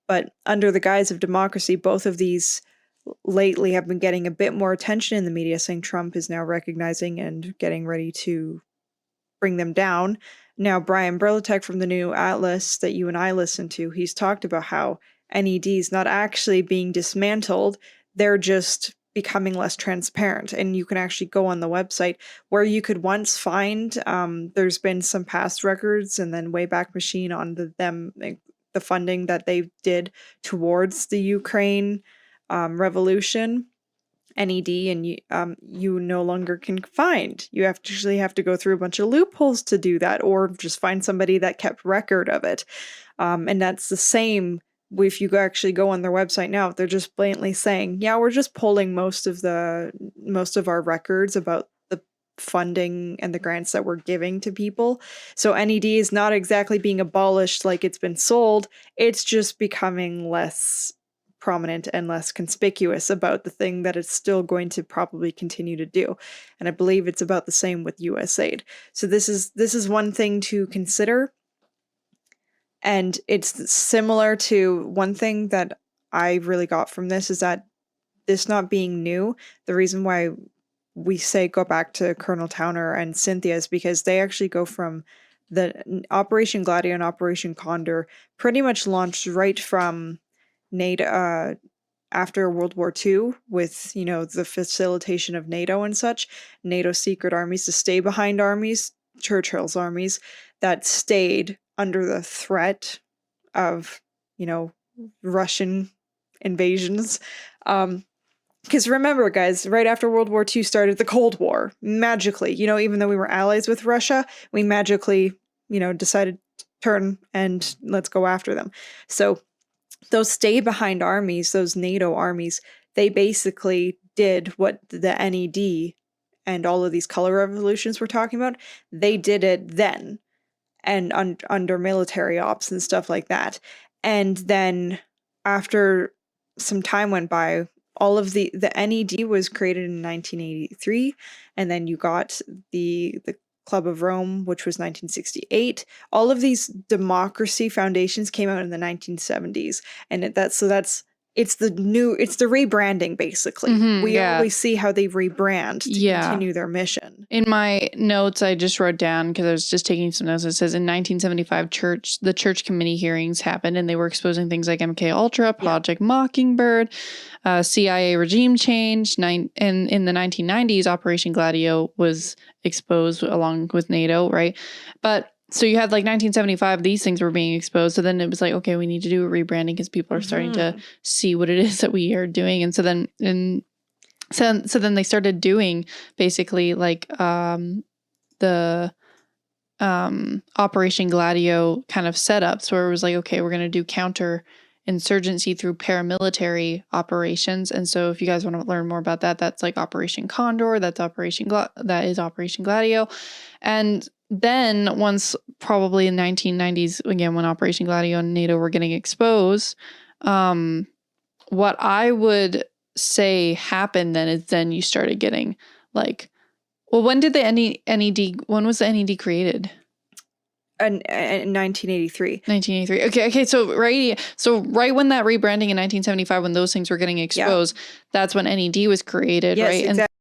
But under the guise of democracy, both of these lately have been getting a bit more attention in the media, saying Trump is now recognizing and getting ready to bring them down. Now, Brian Burlatek from the new Atlas that you and I listened to, he's talked about how NED is not actually being dismantled. They're just becoming less transparent. And you can actually go on the website where you could once find, there's been some past records and then Wayback Machine on the funding that they did towards the Ukraine revolution. NED, and you no longer can find. You actually have to go through a bunch of loopholes to do that, or just find somebody that kept record of it. And that's the same if you actually go on their website now. They're just blatantly saying, yeah, we're just pulling most of our records about the funding and the grants that we're giving to people. So NED is not exactly being abolished like it's been sold. It's just becoming less prominent and less conspicuous about the thing that it's still going to probably continue to do. And I believe it's about the same with USAID. So this is one thing to consider. And it's similar to one thing that I really got from this is that this not being new, the reason why we say go back to Colonel Towner and Cynthia is because they actually go from the Operation Gladio and Operation Condor pretty much launched right from NATO after World War II with, the facilitation of NATO and such, NATO secret armies, the stay behind armies, Churchill's armies that stayed under the threat of, Russian invasions. Because remember, guys, right after World War II started the Cold War, magically, even though we were allies with Russia, we magically, decided to turn and let's go after them. So those stay behind armies, those NATO armies, they basically did what the NED and all of these color revolutions we're talking about, they did it then and under military ops and stuff like that. And then after some time went by, all of the NED was created in 1983, and then you got the Club of Rome, which was 1968. All of these democracy foundations came out in the 1970s, and it's the rebranding, basically. We always see how they rebrand to continue their mission. In my notes, I just wrote down, because I was just taking some notes, it says in 1975, the church committee hearings happened, and they were exposing things like MK Ultra, Project Mockingbird, CIA regime change. And in the 1990s, Operation Gladio was exposed along with NATO, right? But so you had like 1975, these things were being exposed. So then it was like, okay, we need to do a rebranding because people are starting to see what it is that we are doing. And so then, so then they started doing basically like the Operation Gladio kind of setups where it was like, okay, we're going to do counter insurgency through paramilitary operations. And so if you guys want to learn more about that, that's like Operation Condor, that is Operation Gladio. And then once probably in the 1990s, again, when Operation Gladio and NATO were getting exposed, what I would say happened then is then you started getting like, well, when did the NED, when was the NED created? In 1983. 1983. Okay. So right when that rebranding in 1975, when those things were getting exposed, that's when NED was created, right? Exactly.